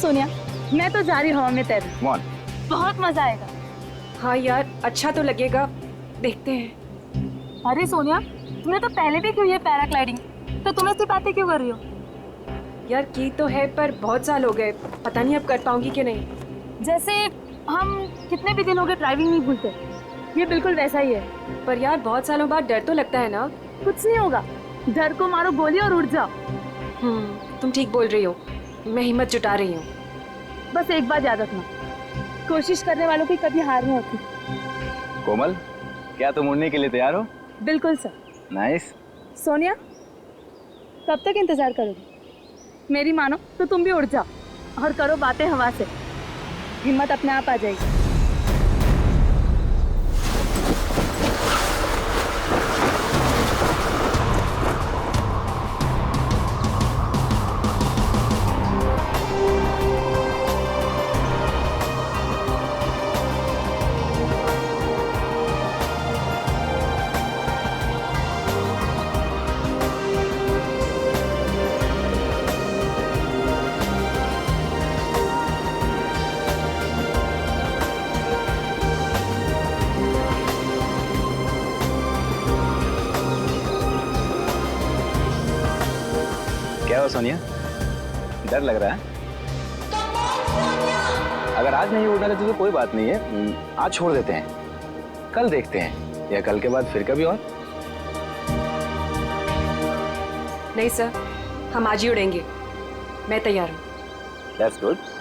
सोनिया, मैं तो जा रही हवा में तैरने। बहुत मजा आएगा। हाँ यार, अच्छा तो लगेगा, देखते हैं। अरे सोनिया, तुमने तो पहले भी की है पैराग्लाइडिंग, तो तुम ऐसी बातें क्यों कर रही हो? यार की तो है, पर बहुत साल हो गए, पता नहीं अब कर पाऊंगी कि नहीं। जैसे हम कितने भी दिन हो गए ड्राइविंग नहीं भूलते, ये बिल्कुल वैसा ही है। पर यार बहुत सालों बाद डर तो लगता है ना। कुछ नहीं होगा, डर को मारो गोली और उड़ जाओ। तुम ठीक बोल रही हो, मैं हिम्मत जुटा रही हूँ। बस एक बात याद रखना, कोशिश करने वालों की कभी हार नहीं होती। कोमल, क्या तुम उड़ने के लिए तैयार हो? बिल्कुल सर। नाइस। सोनिया, कब तक इंतजार करोगी? मेरी मानो तो तुम भी उड़ जाओ और करो बातें हवा से, हिम्मत अपने आप आ जाएगी। क्या हो सोनिया, डर लग रहा है? अगर आज नहीं उड़ना देते तो कोई बात नहीं है, आज छोड़ देते हैं, कल देखते हैं, या कल के बाद फिर कभी और। नहीं सर, हम आज ही उड़ेंगे, मैं तैयार हूँ। That's good.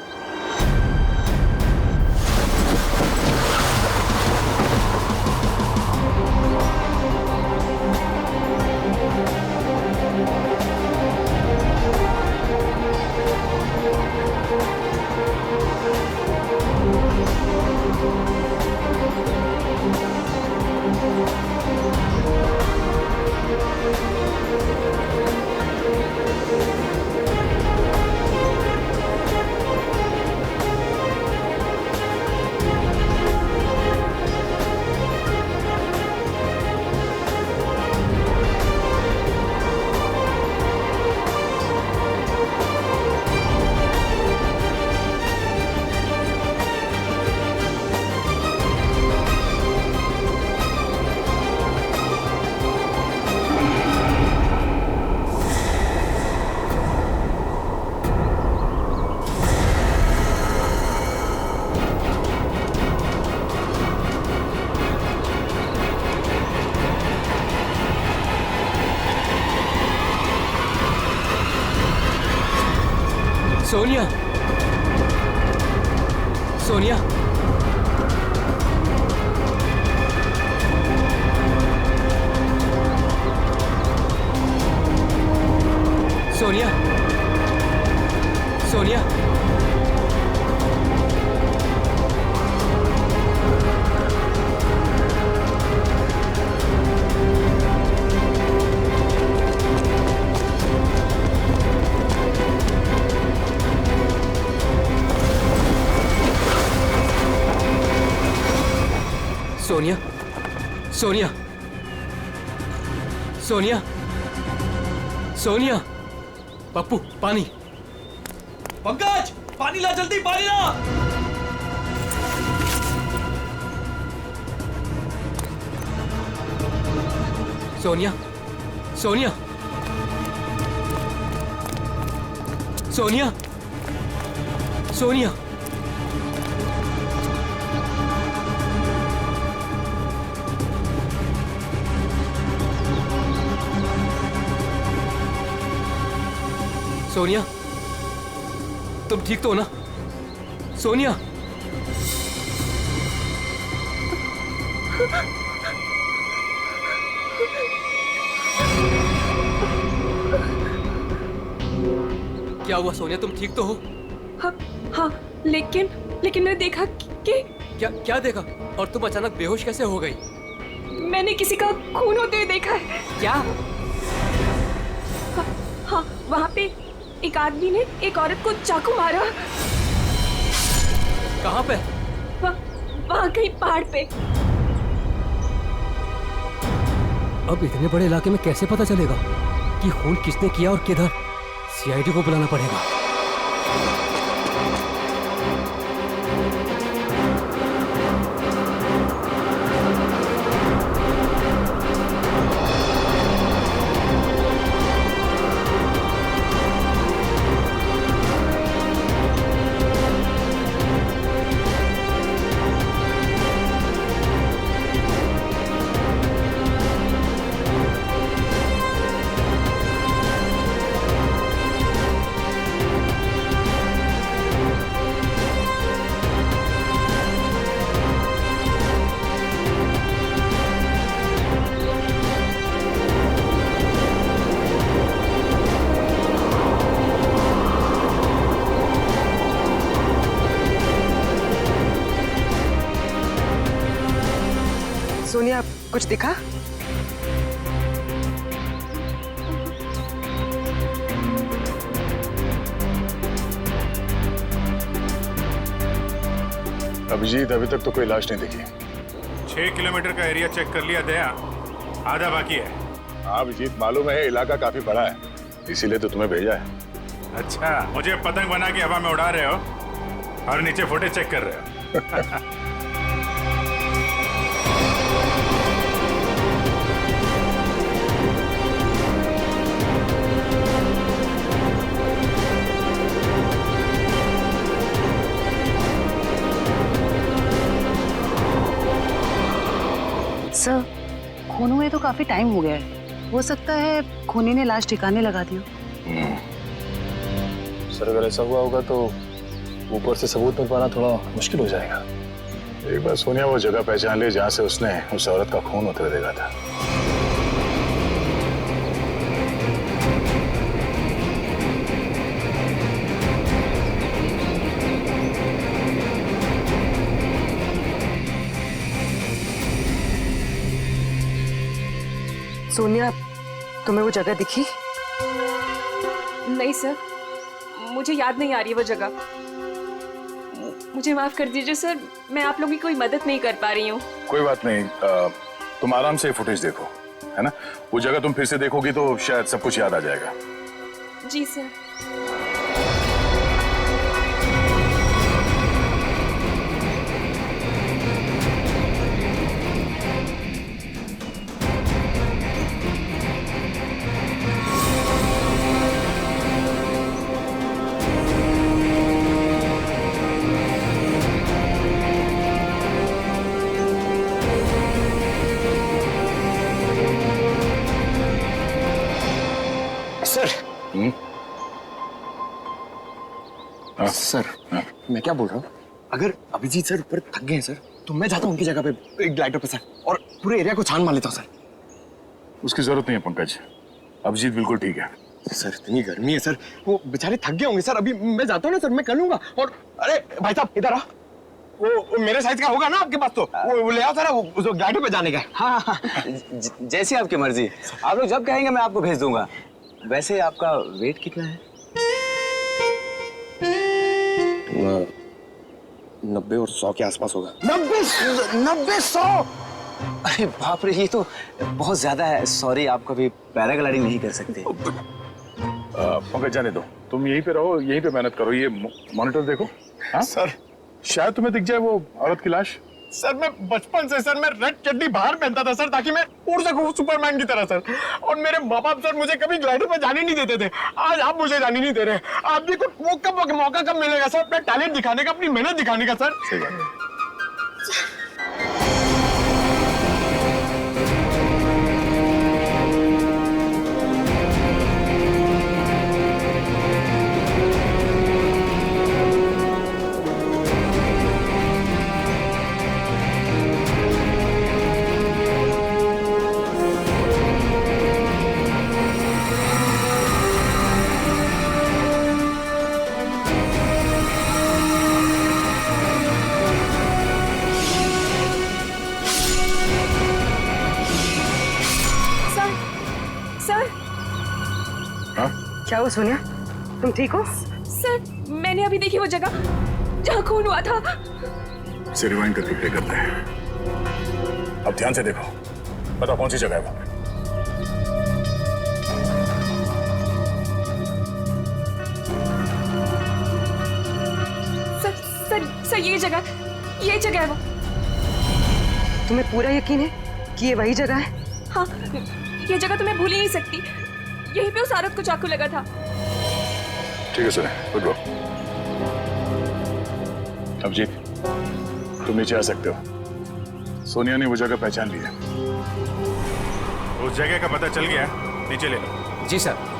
सोनिया, सोनिया, सोनिया, सोनिया, सोनिया, सोनिया, सोनिया, सोनिया, पप्पू पानी। पंकज, पानी ला, जल्दी पानी ला। सोनिया, सोनिया, सोनिया, सोनिया, सोनिया, तुम ठीक तो हो ना? सोनिया, क्या हुआ सोनिया, तुम ठीक तो हो? हाँ हाँ, लेकिन मैं देखा कि क्या देखा? और तुम अचानक बेहोश कैसे हो गई? मैंने किसी का खून होते हुए देखा है। क्या? हाँ, वहाँ पे एक आदमी ने एक औरत को चाकू मारा। कहाँ पे? वहाँ कहीं पहाड़ पे। अब इतने बड़े इलाके में कैसे पता चलेगा कि खून किसने किया और किधर? सीआईडी को बुलाना पड़ेगा। सोनिया, कुछ दिखा? अभिजीत, अभी तक तो कोई लाश नहीं दिखी। 6 किलोमीटर का एरिया चेक कर लिया दया, आधा बाकी है। हाँ अभिजीत, मालूम है इलाका काफी बड़ा है, इसीलिए तो तुम्हें भेजा है। अच्छा, मुझे पतंग बना के हवा में उड़ा रहे हो और नीचे फुटेज चेक कर रहे हो। सर, खून हुए तो काफी टाइम हो गया है। हो सकता है खूनी ने लाश ठिकाने लगा दी हो। सर अगर ऐसा हुआ होगा तो ऊपर से सबूत मिल पाना थोड़ा मुश्किल हो जाएगा। एक बार सोनिया वो जगह पहचान ले जहाँ से उसने उस औरत का खून होते हुए देखा था। सोनिया, तुम्हें वो जगह दिखी? नहीं सर, मुझे याद नहीं आ रही वो जगह। मुझे माफ कर दीजिए सर, मैं आप लोगों की कोई मदद नहीं कर पा रही हूँ। कोई बात नहीं, तुम आराम से फुटेज देखो, है ना? वो जगह तुम फिर से देखोगी तो शायद सब कुछ याद आ जाएगा। जी सर। सर, मैं क्या बोल रहा हूँ, अगर अभिजीत सर ऊपर थक गए हैं सर, तो मैं जाता हूँ उनकी जगह पे एक ग्लाइडर पे सर, और पूरे एरिया को छान मार लेता हूँ सर। उसकी जरूरत नहीं है पंकज, अभिजीत बिल्कुल ठीक है। सर इतनी गर्मी है सर, वो बेचारे थक गए होंगे सर। अभी मैं जाता हूँ ना सर, मैं कर लूंगा। और अरे भाई साहब इधर आ, वो मेरे साइज का होगा ना आपके पास, तो वो ले आओ सर, वो ग्लाइडर पे जाने का। हाँ, जैसी आपकी मर्जी, आप लोग जब कहेंगे मैं आपको भेज दूंगा। वैसे आपका वेट कितना है? 90 और 100 के आसपास होगा। 90-100? अरे बाप रे, ये तो बहुत ज्यादा है। सॉरी, आप कभी पैराग्लाइडिंग नहीं कर सकते। पंकज जाने दो, तुम यहीं पे रहो, यहीं पे मेहनत करो। ये मॉनिटर देखो। हाँ सर, शायद तुम्हें दिख जाए वो औरत की लाश। सर मैं बचपन से सर मैं रेड चड्डी बाहर पहनता था सर, ताकि मैं उड़ सकूं सुपरमैन की तरह सर। और मेरे माँ बाप सर मुझे कभी ग्लाइडर पे जाने नहीं देते थे। आज आप मुझे जाने नहीं दे रहे। आप भी को वो कब मौका कब मिलेगा सर अपना टैलेंट दिखाने का, अपनी मेहनत दिखाने का सर? सही बात है। क्या हुआ सोनिया, तुम ठीक हो? सर, मैंने अभी देखी वो जगह जहाँ खून हुआ था। इसे रिवाइंड करके प्ले करते हैं। अब ध्यान से देखो, बताओ कौन सी जगह है वहां पे? सर ये जगह है वो। तुम्हें पूरा यकीन है कि ये वही जगह है? हाँ, ये जगह तो मैं भूल ही नहीं सकती। यहीं पे उस औरत को चाकू लगा था। ठीक है सुने, गुड गो। अभिजीत, तुम नीचे आ सकते हो। सोनिया ने वो जगह पहचान ली है। उस जगह का पता चल गया, नीचे ले लो। जी सर।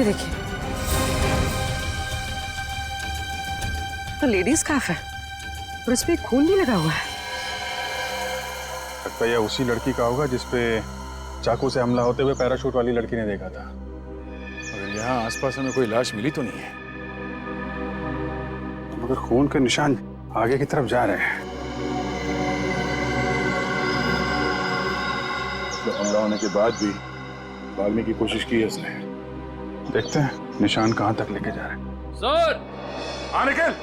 ये देखिए, तो लेडीज स्कार्फ है और इस पे खून भी लगा हुआ है। लगता है यह उसी लड़की का होगा जिसपे चाकू से हमला होते हुए पैराशूट वाली लड़की ने देखा था। मगर यहाँ आसपास हमें कोई लाश मिली तो नहीं है, मगर खून के निशान आगे की तरफ जा रहे हैं। तो हमला होने के बाद भी भागने की कोशिश की है इसने। देखते हैं निशान कहां तक लेके जा रहे हैं। सर हाँ निकल,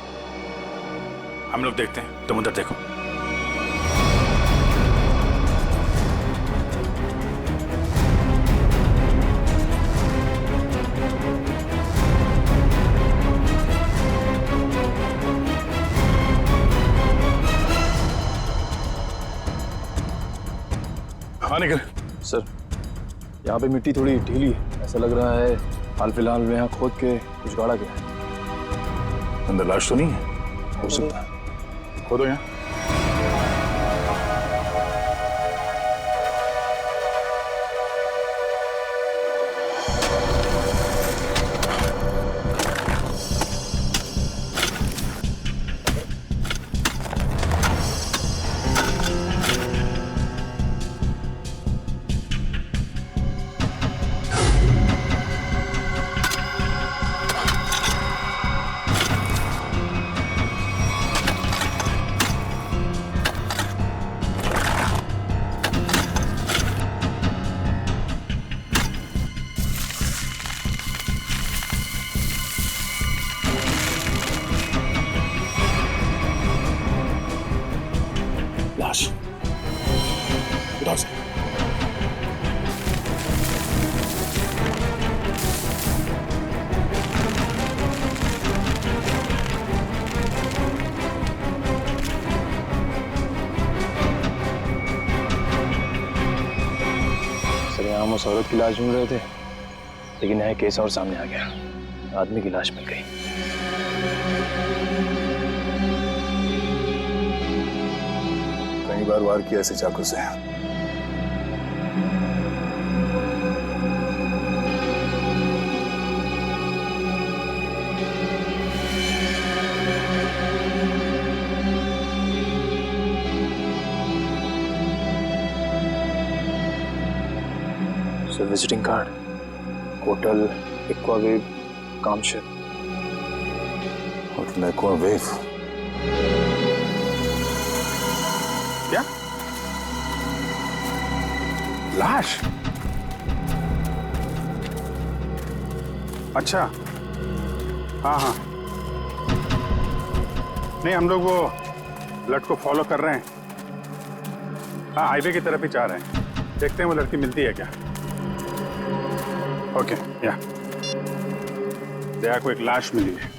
हम लोग देखते हैं, तुम उधर देखो। हाँ निकल। सर यहाँ पे मिट्टी थोड़ी ढीली है, ऐसा लग रहा है हाल फिलहाल में यहाँ खोद के कुछ गाड़ा गया है। अंदर लाश तो नहीं है? हो सकता है। खोदो यहाँ। लाश उधर से। सर यहाँ हम उस औरत की लाश ढूंढ रहे थे, लेकिन यहाँ केस और सामने आ गया, आदमी की लाश मिल गई। कई बार वार किया ऐसे चाकू से। Sir visiting card, hotel Aquawave Kamshet. Hotel Aquawave. क्या लाश? अच्छा हाँ हाँ, नहीं हम लोग वो लट को फॉलो कर रहे हैं। हाँ हाईवे की तरफ ही जा रहे हैं, देखते हैं वो लड़की मिलती है क्या। ओके या दया को एक लाश मिली है,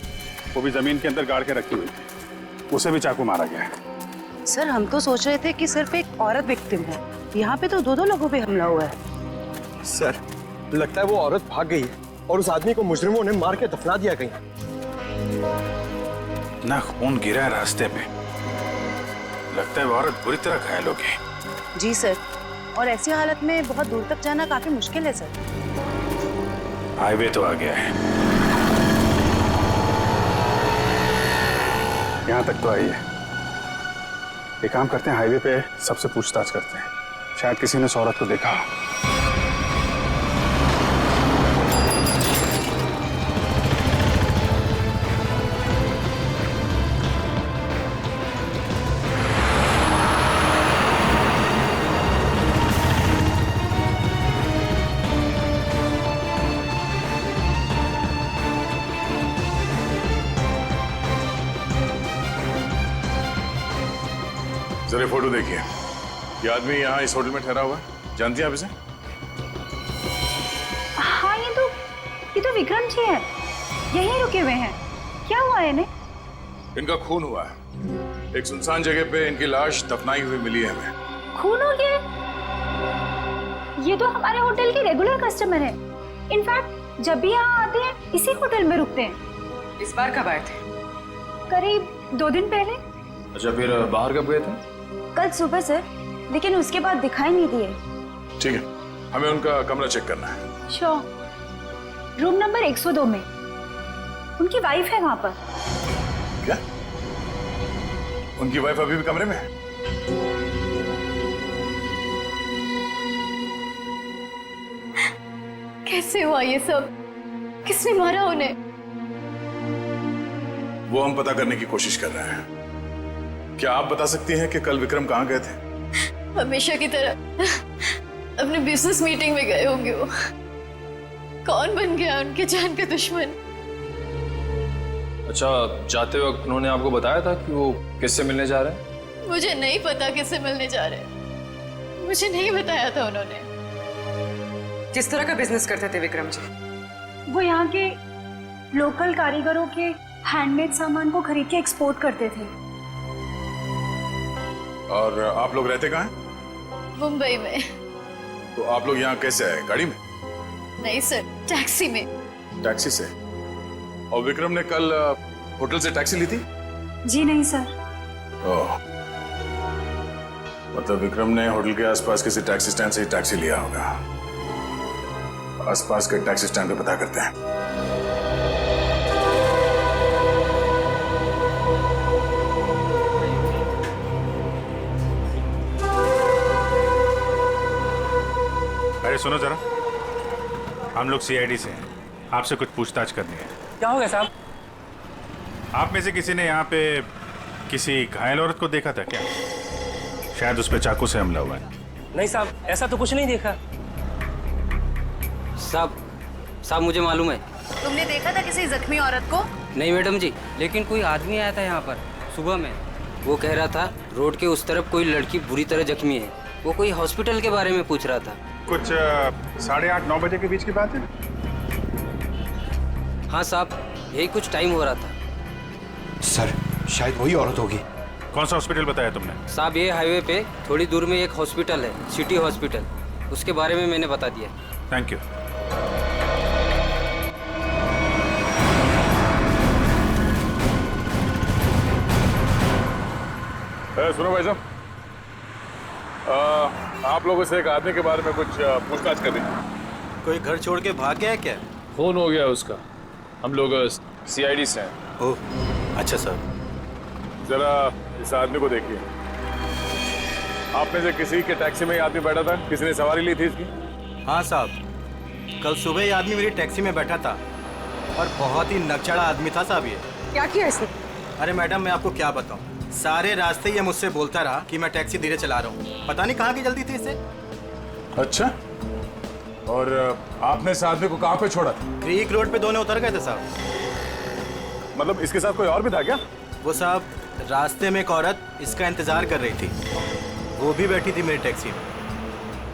वो भी जमीन के अंदर गाड़ के रखी हुई थी, उसे भी चाकू मारा गया है। सर हम तो सोच रहे थे कि सिर्फ एक औरत विक्टिम है, यहाँ पे तो दो लोगों पे हमला हुआ है। सर लगता है वो औरत भाग गई है और उस आदमी को मुजरिमों ने मार के दफना दिया कहीं। ना खून गिरा है रास्ते पे, लगता है वो औरत बुरी तरह घायल हो गई। जी सर, और ऐसी हालत में बहुत दूर तक जाना काफी मुश्किल है सर। हाईवे तो आ गया है, यहाँ तक तो आई है। एक काम करते हैं, हाईवे पे सबसे पूछताछ करते हैं, शायद किसी ने उस औरत को देखा हो। जरा फोटो देखिए, ये आदमी यहाँ इस होटल में ठहरा हुआ है, जानती हैं आप इसे? हाँ ये तो विक्रम जी है, यहीं रुके हुए हैं। क्या हुआ है इन्हें? इनका खून हुआ है, एक सुनसान जगह पे इनकी लाश दफनाई हुई मिली है हमें। खून हो गया? ये तो हमारे होटल के रेगुलर कस्टमर है। इनफैक्ट जब भी यहाँ आते हैं इसी होटल में रुकते हैं। इस बार कब आए थे? करीब 2 दिन पहले। अच्छा फिर बाहर कब गए थे? कल सुबह सर, लेकिन उसके बाद दिखाई नहीं दिए। ठीक है, हमें उनका कमरा चेक करना है। श्योर। रूम नंबर 102 में। उनकी वाइफ है वहां पर। क्या? उनकी वाइफ अभी भी कमरे में है? कैसे हुआ ये सब? किसने मारा उन्हें? वो हम पता करने की कोशिश कर रहे हैं। क्या आप बता सकती हैं कि कल विक्रम कहाँ गए थे? हमेशा की तरह अपने बिजनेस मीटिंग में गए होंगे वो। कौन बन गया उनके जान का दुश्मन? अच्छा, जाते वक्त उन्होंने आपको बताया था कि वो किससे मिलने जा रहे हैं? मुझे नहीं पता किससे मिलने जा रहे हैं। मुझे नहीं बताया था उन्होंने। किस तरह का बिजनेस करते थे विक्रम जी? वो यहाँ के लोकल कारीगरों के हैंडमेड सामान को खरीद के एक्सपोर्ट करते थे। और आप लोग रहते कहाँ हैं? मुंबई में। तो आप लोग यहाँ कैसे आए? गाड़ी में? नहीं सर, टैक्सी में। टैक्सी से? और विक्रम ने कल होटल से टैक्सी ली थी? जी नहीं सर। ओह, मतलब विक्रम ने होटल के आसपास किसी टैक्सी स्टैंड से ही टैक्सी लिया होगा। आसपास के टैक्सी स्टैंड पे पता करते हैं। अरे सुनो जरा, हम लोग सीआईडी से हैं, आपसे कुछ पूछताछ करनी है। क्या हो गया साहब? आप में से किसी ने यहाँ पे किसी घायल औरत को देखा था क्या? शायद उस पे चाकू से हमला हुआ है। नहीं साहब, ऐसा तो कुछ नहीं देखा। साहब मुझे मालूम है। तुमने देखा था किसी जख्मी औरत को? नहीं मैडम जी, लेकिन कोई आदमी आया था यहाँ पर सुबह में। वो कह रहा था रोड के उस तरफ कोई लड़की बुरी तरह जख्मी है। वो कोई हॉस्पिटल के बारे में पूछ रहा था। कुछ 8:30-9 बजे के बीच की बात है। हाँ साहब, यही कुछ टाइम हो रहा था। सर, शायद वही औरत होगी। कौन सा हॉस्पिटल बताया तुमने? साहब ये हाईवे पे थोड़ी दूर में एक हॉस्पिटल है, सिटी हॉस्पिटल। उसके बारे में मैंने बता दिया। Thank you. सुनो भाई साहब, आप लोगों से एक आदमी के बारे में कुछ पूछताछ करनी है। कोई घर छोड़ के भाग गया है क्या? फोन हो गया उसका। हम लोग सीआईडी से हैं। ओह, अच्छा सर। जरा इस आदमी को देखिए। आप में से किसी के टैक्सी में ये आदमी बैठा था? किसी ने सवारी ली थी इसकी? हाँ साहब, कल सुबह ये आदमी मेरी टैक्सी में बैठा था और बहुत ही नकचड़ा आदमी था साहब ये। क्या किया इसने? अरे मैडम, मैं आपको क्या बताऊं, सारे रास्ते ये मुझसे बोलता रहा कि मैं टैक्सी धीरे चला रहा हूँ। पता नहीं कहाँ की जल्दी थी इसे। अच्छा, और आपने इस आदमी को कहाँ पे छोड़ा था? क्रीक रोड पे दोनों उतर गए थे साहब। मतलब इसके साथ कोई और भी था क्या? वो साहब, रास्ते में एक औरत इसका इंतजार कर रही थी, वो भी बैठी थी मेरी टैक्सी में।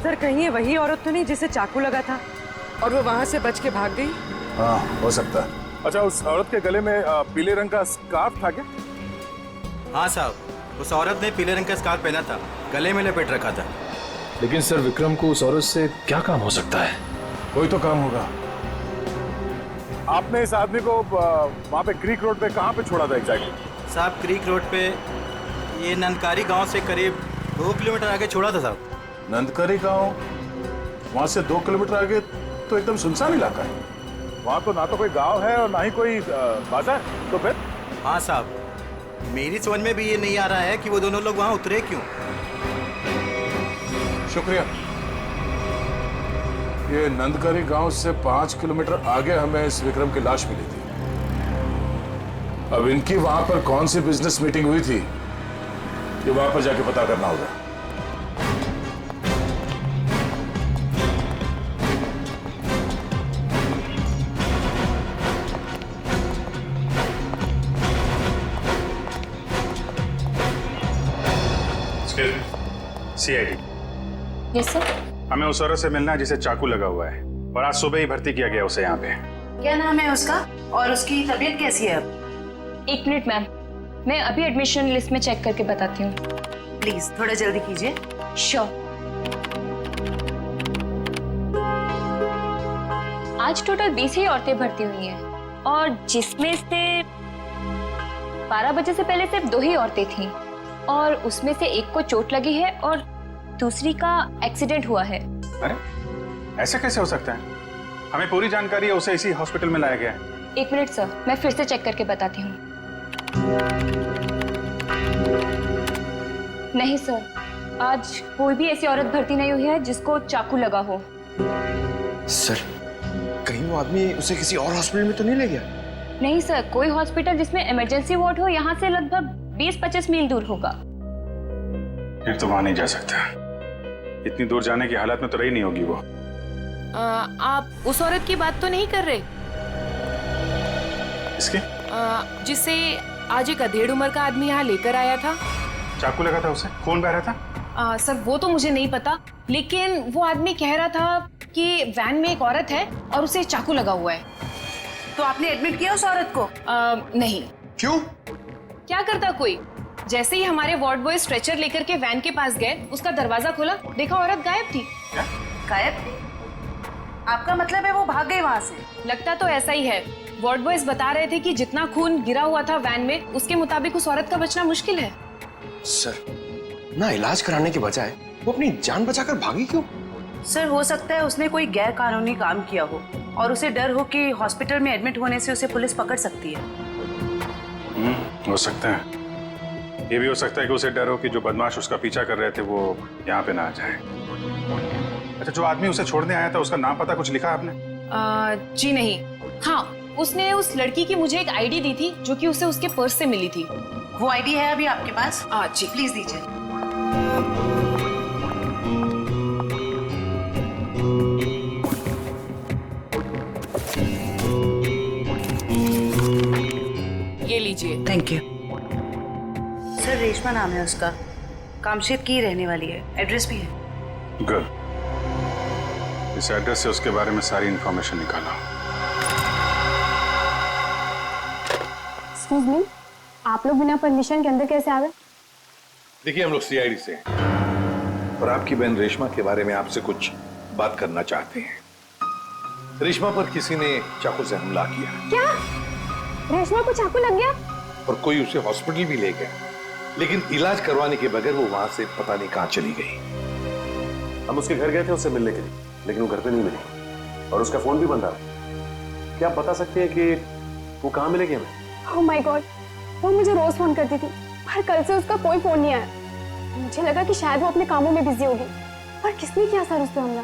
सर, कहीं ये वही औरत तो नहीं जिसे चाकू लगा था और वो वहाँ से बच के भाग गई? हाँ, हो सकता है। अच्छा, उस औरत के गले में पीले रंग का स्कार्फ था क्या? हाँ साहब, उस औरत ने पीले रंग का स्कार्फ पहना था, गले में लपेट रखा था। लेकिन सर, विक्रम को उस औरत से क्या काम हो सकता है? कोई तो काम होगा। आपने इस आदमी को वहाँ पे क्रीक रोड पे कहाँ पे छोड़ा था एग्जैक्टली? साहब, क्रीक रोड पे ये नंदकारी गांव से करीब 2 किलोमीटर आगे छोड़ा था साहब। नंदकारी गांव? वहाँ से 2 किलोमीटर आगे तो एकदम सुनसान इलाका है। वहाँ तो ना तो कोई गांव है और ना ही कोई बाजार। तो फिर? हाँ साहब, मेरी समझ में भी ये नहीं आ रहा है कि वो दोनों लोग वहाँ उतरे क्यों। शुक्रिया। ये नंदकारी गांव से 5 किलोमीटर आगे हमें इस विक्रम की लाश मिली थी। अब इनकी वहां पर कौन सी बिजनेस मीटिंग हुई थी, ये वहां पर जाके पता करना होगा। सीआईडी। Yes sir. हमें उस औरत से मिलना है जिसे चाकू लगा हुआ है और आज सुबह ही भर्ती किया गया उसे यहाँ पे। क्या नाम है उसका और उसकी तबीयत कैसी है अब? 1 मिनट मैम, मैं अभी एडमिशन लिस्ट में चेक करके बताती हूँ। प्लीज थोड़ा जल्दी कीजिए। श्योर। आज टोटल 20 ही औरतें भर्ती हुई हैं और जिसमें से 12 बजे से पहले सिर्फ 2 ही औरतें थीं और उसमें से एक को चोट लगी है और दूसरी का एक्सीडेंट हुआ है। अरे ऐसा कैसे हो सकता है? हमें पूरी जानकारी है, उसे इसी हॉस्पिटल में लाया गया है। 1 मिनट सर, मैं फिर से चेक करके बताती हूँ। नहीं सर, आज कोई भी ऐसी औरत भर्ती नहीं हुई है जिसको चाकू लगा हो। सर, कहीं वो आदमी उसे किसी और हॉस्पिटल में तो नहीं ले गया? नहीं सर, कोई हॉस्पिटल जिसमें इमरजेंसी वार्ड हो यहाँ से लगभग 20-25 मील दूर होगा। फिर तो वहां नहीं जा सकता। इतनी दूर जाने की हालत में तो रही नहीं होगी वो। आप उस औरत की बात तो नहीं कर रहे? इसके? जिसे आज एक अधेड़ उम्र का आदमी यहाँ लेकर आया था। चाकू लगा था उसे? खून बह रहा था? सर वो तो मुझे नहीं पता, लेकिन वो आदमी कह रहा था कि वैन में एक औरत है और उसे चाकू लगा हुआ है। तो आपने एडमिट किया उस औरत को? नहीं। क्यों? क्या करता कोई? जैसे ही हमारे वार्ड बॉय स्ट्रेचर लेकर के वैन के पास गए, उसका दरवाजा खोला, देखा औरत गायब थी। गायब? आपका मतलब है वो भाग गई वहां से? लगता तो ऐसा ही है। वार्ड बॉयज बता रहे थे कि जितना खून गिरा हुआ था वैन में, उसके मुताबिक उस औरत का बचना मुश्किल है। सर, ना इलाज कराने के बजाय वो अपनी जान बचाकर भागी क्यों? सर, हो सकता है उसने कोई गैर कानूनी काम किया हो और उसे डर हो कि हॉस्पिटल में एडमिट होने से उसे पुलिस पकड़ सकती है। हो सकता है। ये भी हो सकता है कि उसे डर हो कि जो बदमाश उसका पीछा कर रहे थे वो यहाँ पे ना आ जाए। अच्छा, जो आदमी उसे छोड़ने आया था उसका नाम पता कुछ लिखा आपने? जी नहीं। हाँ, उसने उस लड़की की मुझे एक आईडी दी थी जो कि उसे उसके पर्स से मिली थी। वो आईडी है अभी आपके पास? जी प्लीज दीजिए। ये लीजिए। Thank you. सर, रेशमा नाम है उसका, कामशेद की रहने वाली है, एड्रेस भी है। गुड। इस एड्रेस से उसके बारे में सारी इंफॉर्मेशन निकालो। एक्सक्यूज मी, आप लोग बिना परमिशन के अंदर कैसे आ गए? देखिए, हम लोग सीआईडी से हैं और आपकी बहन रेशमा के बारे में आपसे कुछ बात करना चाहते हैं। रेशमा पर किसी ने चाकू से हमला किया। क्या? रेशमा को चाकू लग गया? और कोई उसे हॉस्पिटल भी ले गया, लेकिन इलाज करवाने के बगैर वो वहां से पता नहीं कहां चली गई। हम उसके घर गए थे उससे मिलने के लिए, लेकिन वो घर पे नहीं मिली और उसका फोन भी बंद रहा। क्या आप बता सकते हैं कि वो कहाँ मिलेगी हमें? ओह माय गॉड, वो मुझे रोज फोन करती थी, पर कल से उसका कोई फोन नहीं आया। मुझे लगा कि शायद वो अपने कामों में बिजी होगी, पर किसने किया सर उस पे हमला?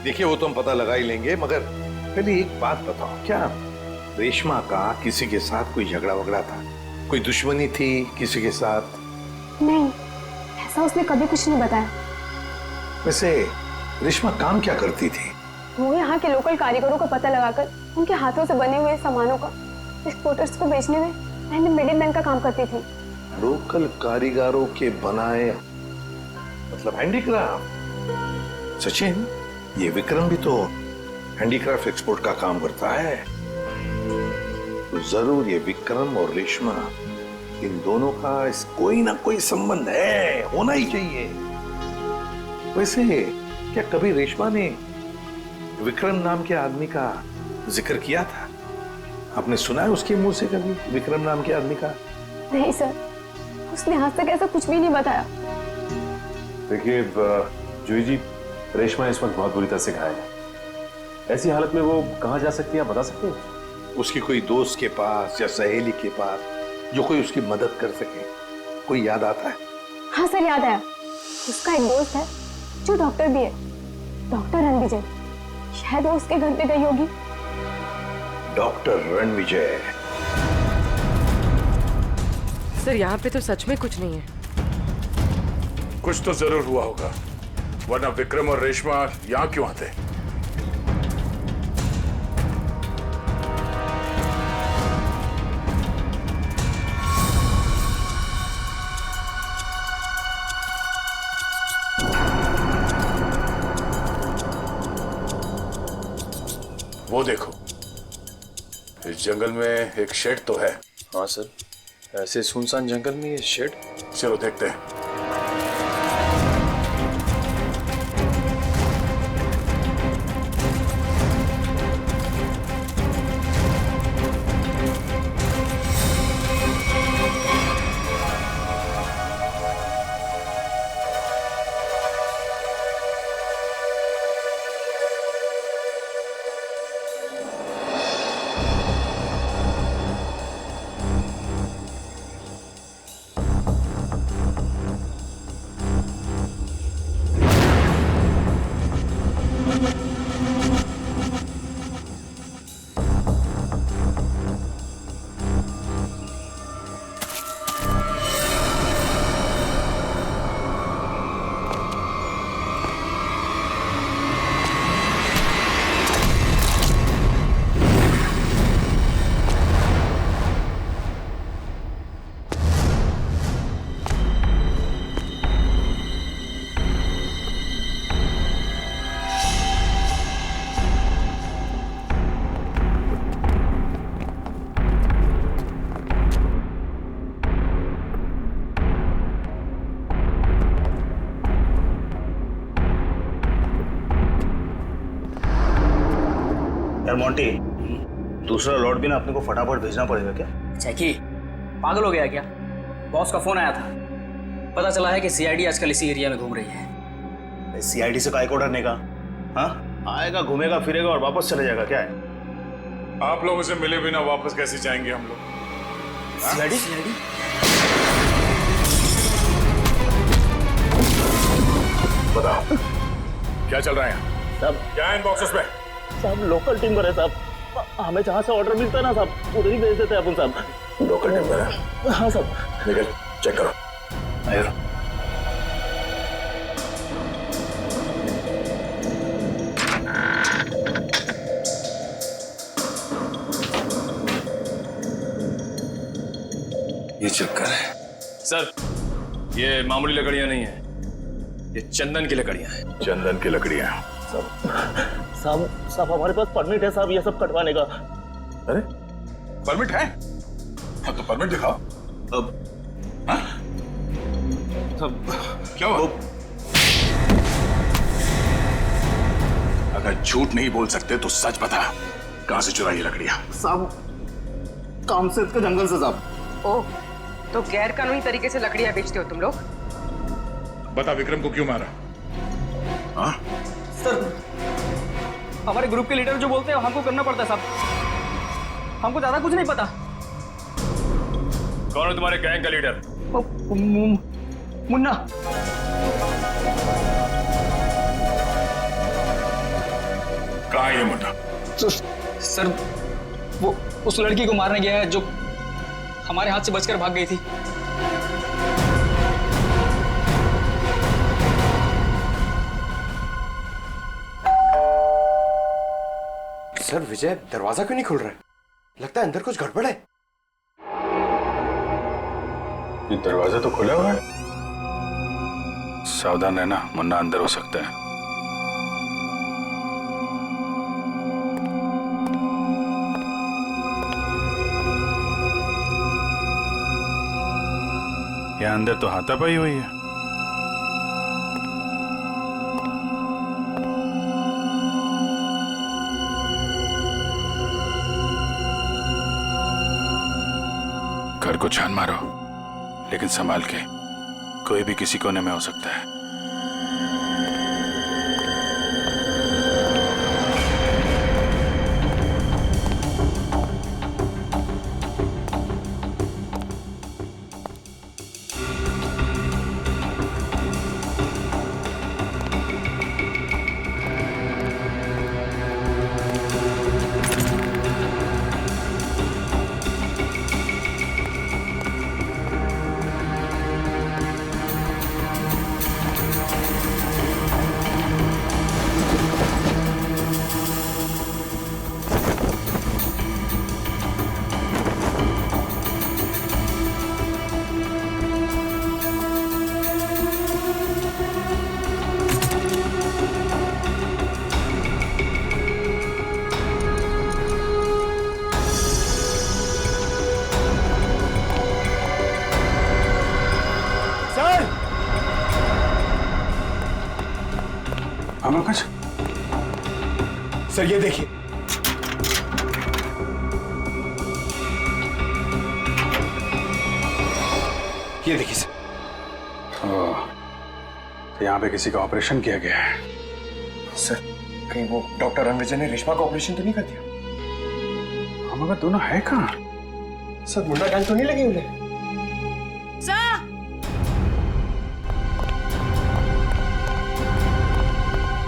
देखिए, वो तो हम पता लगा ही लेंगे, मगर पहले एक बात बताओ, क्या रेशमा का किसी के साथ कोई झगड़ा वगड़ा था? कोई दुश्मनी थी किसी के साथ? नहीं, ऐसा उसने कभी कुछ नहीं बताया। वैसे रेशमा काम क्या करती थी? वो यहाँ के लोकल कारीगरों को पता लगाकर उनके हाथों से बने हुए सामानों का एक्सपोर्टर्स को बेचने में एंड मिडिल मैन का काम करती थी। लोकल कारीगरों के बनाए, मतलब हैंडीक्राफ्ट। सचिन, ये विक्रम भी तो हैंडीक्राफ्ट एक्सपोर्ट का काम करता है, तो जरूर ये विक्रम और रेशमा, इन दोनों का कोई ना कोई संबंध है, होना ही चाहिए। वैसे क्या कभी रेशमा ने विक्रम नाम के आदमी का जिक्र किया था? आपने सुना है उसके मुंह से कभी विक्रम नाम के आदमी का? नहीं सर, उसने आज तक ऐसा कुछ भी नहीं बताया। देखिए जूही जी, रेशमा इस वक्त बहुत बुरी तरह से घायल है। ऐसी हालत में वो कहाँ जा सकती है, आप बता सकते हैं? उसकी कोई दोस्त के पास या सहेली के पास जो कोई उसकी मदद कर सके, कोई याद आता है? हाँ सर, याद आया। उसका एक दोस्त है जो डॉक्टर भी है, डॉक्टर रणविजय। शायद वो उसके घर पे गई होगी। डॉक्टर रणविजय? सर, यहाँ पे तो सच में कुछ नहीं है। कुछ तो जरूर हुआ होगा, वरना विक्रम और रेशमा यहाँ क्यों आते? वो देखो, इस जंगल में एक शेड तो है। हाँ सर, ऐसे सुनसान जंगल में ये शेड? चलो देखते हैं। यार मोंटी, दूसरा लॉट भी ना अपने को फटाफट भेजना पड़ेगा क्या? जैकी पागल हो गया क्या? बॉस का फोन आया था, पता चला है कि सीआईडी आजकल इसी एरिया में घूम रही है। सीआईडी से काय को डरने का? हाँ, आएगा घूमेगा फिरेगा और वापस चले जाएगा, क्या है? आप लोगों से मिले बिना वापस कैसे जाएंगे हम लोग? सीआईडी? बताओ क्या चल रहा है सब? क्या है इन बॉक्सेस में? सब लोकल टिम्बर है साहब, हमें जहाँ से ऑर्डर मिलता है ना साहब उधर ही भेज देते हैं अपन साहब। लोकल टिम्बर है? हाँ साहब। निकल चेक करो। आयो। ये चक्कर है सर, ये मामूली लकड़ियां नहीं है, ये चंदन की लकड़ियां हैं। चंदन की लकड़ियां? साहब हमारे पास परमिट है साहब ये सब कटवाने का। अरे परमिट है? हाँ तो परमिट दिखाओ। अब क्या हुआ? अगर झूठ नहीं बोल सकते तो सच बता, कहां से चुराई ये लकड़ियां? साहब कामसेद के जंगल से साहब। ओह, तो गैर कानूनी तरीके से लकड़ियां बेचते हो तुम लोग? बता विक्रम को क्यों मारा? हाँ? सर हमारे ग्रुप के लीडर जो बोलते हैं हमको करना पड़ता है साहब, हमको ज्यादा कुछ नहीं पता। कौन है तुम्हारे गैंग का लीडर? मुन्ना। कहाँ है ये मुन्ना? सर वो उस लड़की को मारने गया है जो हमारे हाथ से बचकर भाग गई थी। सर विजय दरवाजा क्यों नहीं खुल रहा है? लगता है अंदर कुछ गड़बड़ है। ये दरवाजा तो खुला हुआ है। सावधान रहना, मुन्ना अंदर हो सकता है। यहाँ अंदर तो हाथापाई हुई है। घर को छान मारो, लेकिन संभाल के, कोई भी किसी कोने में हो सकता है। कुछ सर ये देखिए, ये देखिए सर। तो यहाँ पे किसी का ऑपरेशन किया गया है। सर कहीं वो डॉक्टर रणविजय ने रेशमा का ऑपरेशन तो नहीं कर दिया? हम अगर दोनों है कहाँ? सर मुन्ना गैंग तो नहीं लगी उन्हें?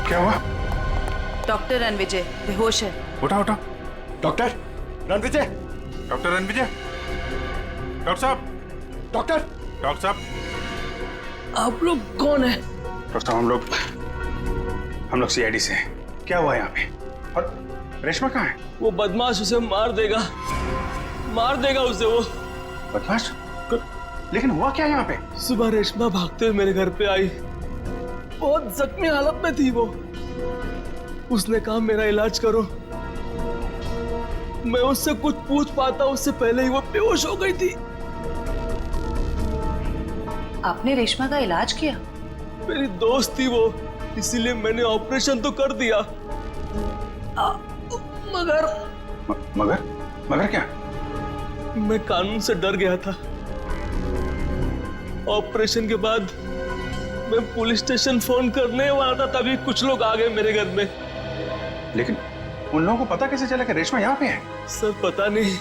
क्या हुआ? डॉक्टर रणविजय बेहोश है। उठा उठा। Doctor Ranvijay, doctor Ranvijay, doctor साहब, डॉक्टर साहब, आप लोग कौन है? डॉक्टर साहब हम लोग सीआईडी से हैं। क्या हुआ यहाँ पे? और रेशमा कहाँ है? वो बदमाश उसे मार देगा उसे वो। बदमाश? लेकिन हुआ क्या यहाँ पे? सुबह रेशमा भागते हुए मेरे घर पे आई, बहुत जख्मी हालत में थी वो। उसने कहा मेरा इलाज करो। मैं उससे कुछ पूछ पाता उससे पहले ही वो बेहोश हो गई थी। आपने रेशमा का इलाज किया? मेरी दोस्त थी वो, इसीलिए मैंने ऑपरेशन तो कर दिया। मगर मगर क्या? मैं कानून से डर गया था। ऑपरेशन के बाद मैं पुलिस स्टेशन फोन करने वाला था, तभी कुछ लोग आ गए मेरे घर में। लेकिन उन लोगों को पता कैसे चला कि रेशमा यहाँ पे है? सर पता नहीं,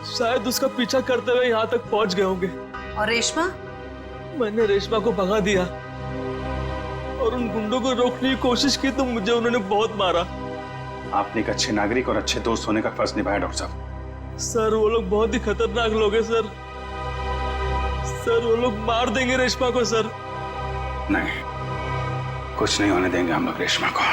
शायद उसका पीछा करते हुए यहाँ तक पहुंच गए होंगे। और रेशमा? मैंने रेशमा को भगा दिया और उन गुंडों को रोकने की कोशिश की तो मुझे उन्होंने बहुत मारा। आपने एक अच्छे नागरिक और अच्छे दोस्त होने का फर्ज निभाया डॉक्टर साहब। सर वो लोग बहुत ही खतरनाक लोग हैं सर। सर वो लोग मार देंगे रेशमा को सर। नहीं, कुछ नहीं होने देंगे हम लोग रेशमा को।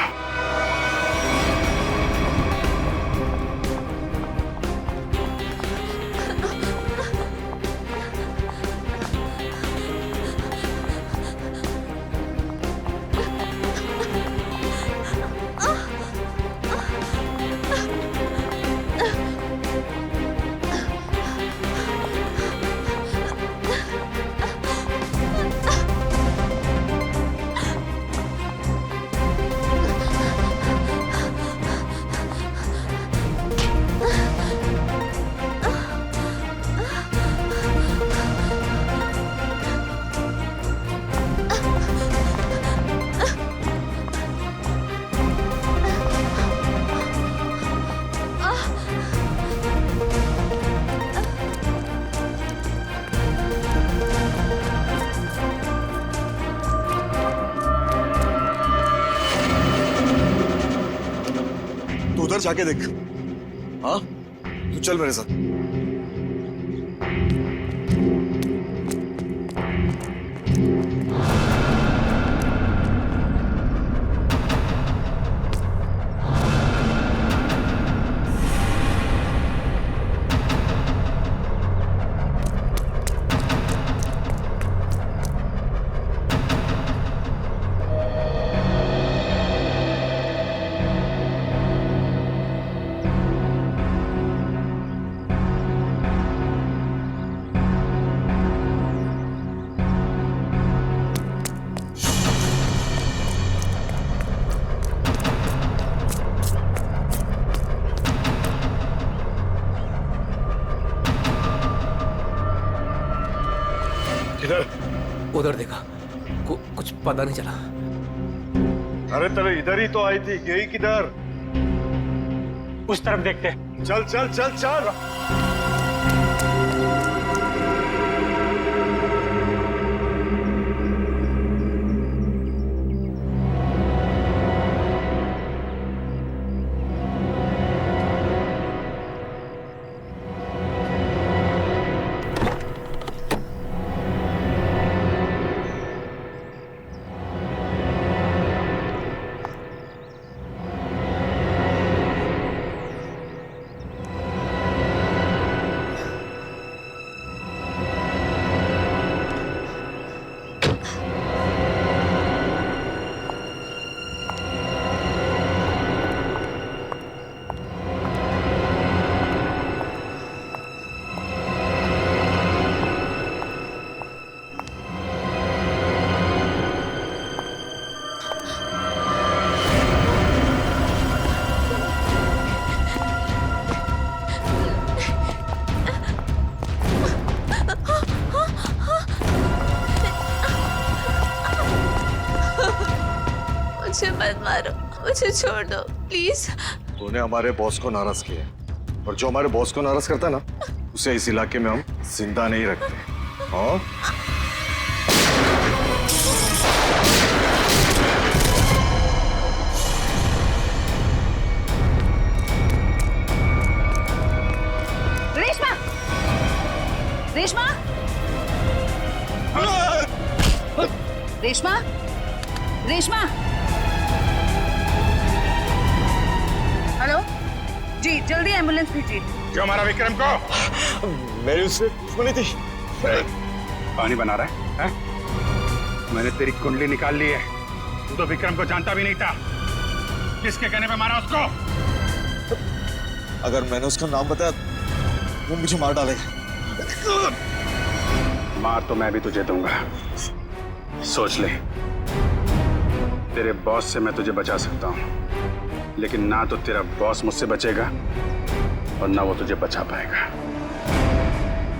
उधर जाके देख। हाँ, तू चल मेरे साथ। उधर देखा, कुछ पता नहीं चला। अरे तेरे इधर ही तो आई थी, यही किधर? उस तरफ देखते। चल चल चल चल। मुझे मत मारो, मुझे छोड़ दो प्लीज। तूने हमारे बॉस को नाराज किया, और जो हमारे बॉस को नाराज करता है ना, उसे इस इलाके में हम जिंदा नहीं रखते। हाँ? रेशमा! रेशमा! रेशमा! रेशमा! हेलो जी, जल्दी एम्बुलेंस भेजिए। क्यों मारा विक्रम को? मेरी उससे दुश्मनी थी। पानी बना रहा है? मैंने तेरी कुंडली निकाल ली है। तू तो विक्रम को जानता भी नहीं था। किसके कहने पे मारा उसको? अगर मैंने उसका नाम बताया वो मुझे मार डालेगा। मार तो मैं भी तुझे दूंगा, सोच ले। तेरे बॉस से मैं तुझे बचा सकता हूँ, लेकिन ना तो तेरा बॉस मुझसे बचेगा और ना वो तुझे बचा पाएगा।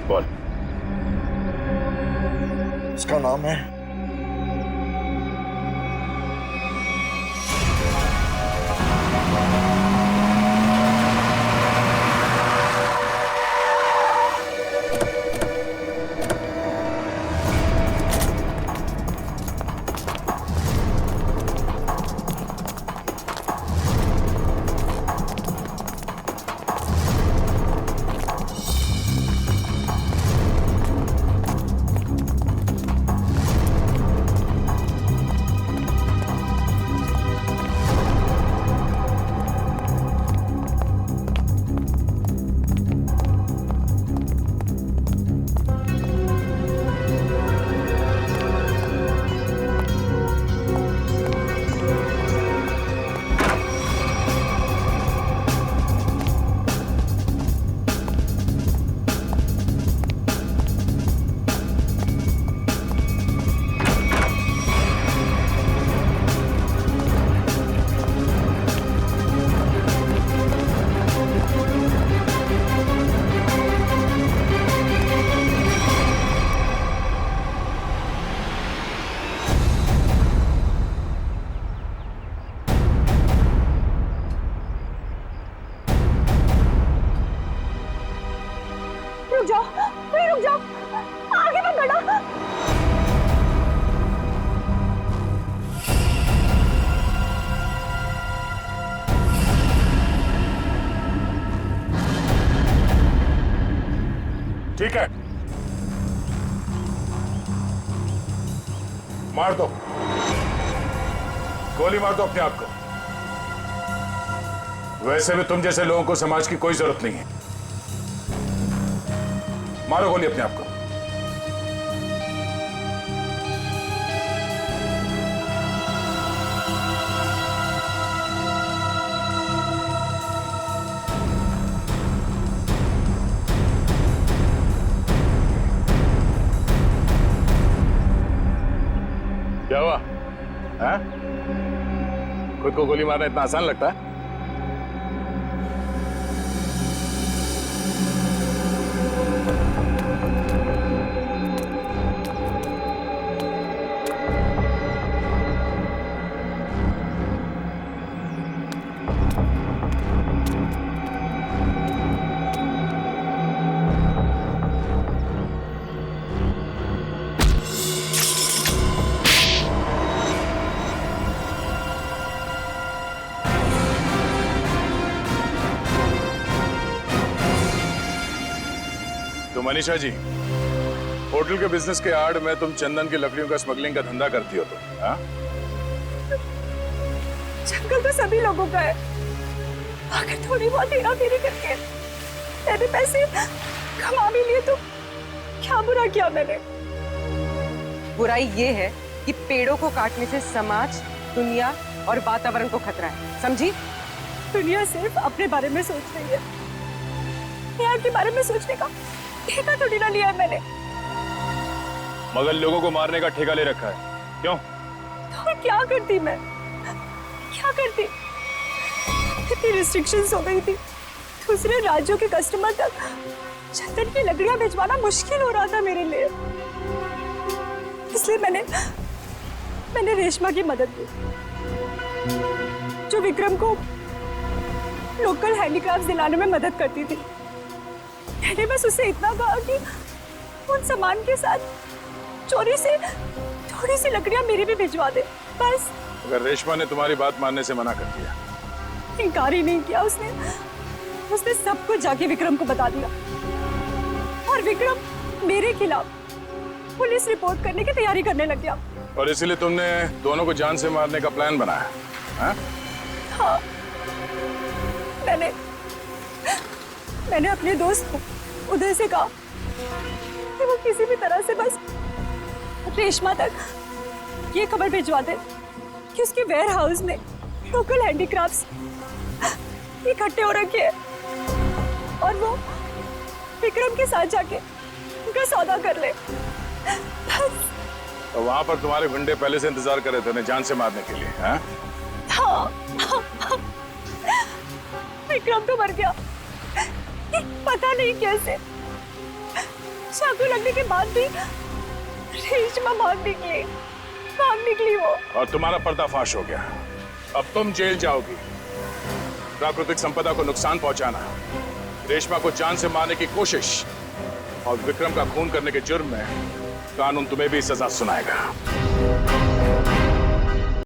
बोल। उसका नाम है रुक जाओ, आगे मत बढ़ो। ठीक है, मार दो, गोली मार दो अपने आप को। वैसे भी तुम जैसे लोगों को समाज की कोई जरूरत नहीं है। मारो गोली अपने आप को। क्या हुआ? हाँ? खुद को गोली मारना इतना आसान लगता है? तो मनीषा जी, होटल के बिजनेस के आड़ में तुम चंदन की लकड़ियों का स्मगलिंग का धंधा करती हो तुम, हाँ? जंगल तो सभी लोगों का है। अगर थोड़ी बहुत हेराफेरी करके मैंने पैसे कमा भी लिए तो क्या बुरा किया मैंने? बुराई ये है कि पेड़ों को काटने से समाज, दुनिया और वातावरण को खतरा है, समझी? दुनिया सिर्फ अपने बारे में सोच रही है, यार के बारे में सोचने का ठेका थोड़ी ना लिया है मैंने। मगर लोगों को मारने का ठेका ले रखा है, क्यों? तो क्या करती मैं? क्या करती? इतनी रिस्ट्रिक्शंस हो गई थी, दूसरे राज्यों के कस्टमर तक चंदन की लकड़ियां भिजवाना मुश्किल हो रहा था मेरे लिए। इसलिए मैंने रेशमा की मदद की, जो विक्रम को लोकल हैंडीक्राफ्ट दिलाने में मदद करती थी। मैंने बस उससे इतना कहा कि उन सामान के साथ चोरी से थोड़ी सी लकड़ियां मेरी भी भिजवा दे, बस। अगर रेशमा ने तुम्हारी बात मानने से मना कर दिया? इनकार ही नहीं किया उसने सब कुछ जाके विक्रम को बता दिया और विक्रम मेरे खिलाफ पुलिस रिपोर्ट करने की तैयारी करने लग गया। और इसीलिए तुमने दोनों को जान से मारने का प्लान बनाया, हाँ? हाँ, मैंने अपने दोस्त उदय से कहा कि वो किसी भी तरह से बस रेशमा तक ये खबर भिजवा दे कि उसके वेयर हाउस में लोकल हैंडीक्राफ्ट्स इकट्ठे हो रखे हैं और वो विक्रम के साथ जाके उनका सौदा कर ले। तो वहां पर तुम्हारे गुंडे पहले से इंतजार कर रहे थे उन्हें जान से मारने के लिए, हाँ? हाँ। विक्रम तो मर गया, पता नहीं कैसे। चाकू लगने के बाद भी रेशमा भाग निकली वो। और तुम्हारा पर्दाफाश हो गया। अब तुम जेल जाओगी। प्राकृतिक संपदा को नुकसान पहुंचाना, रेशमा को जान से मारने की कोशिश और विक्रम का खून करने के जुर्म में कानून तुम्हें भी सजा सुनाएगा।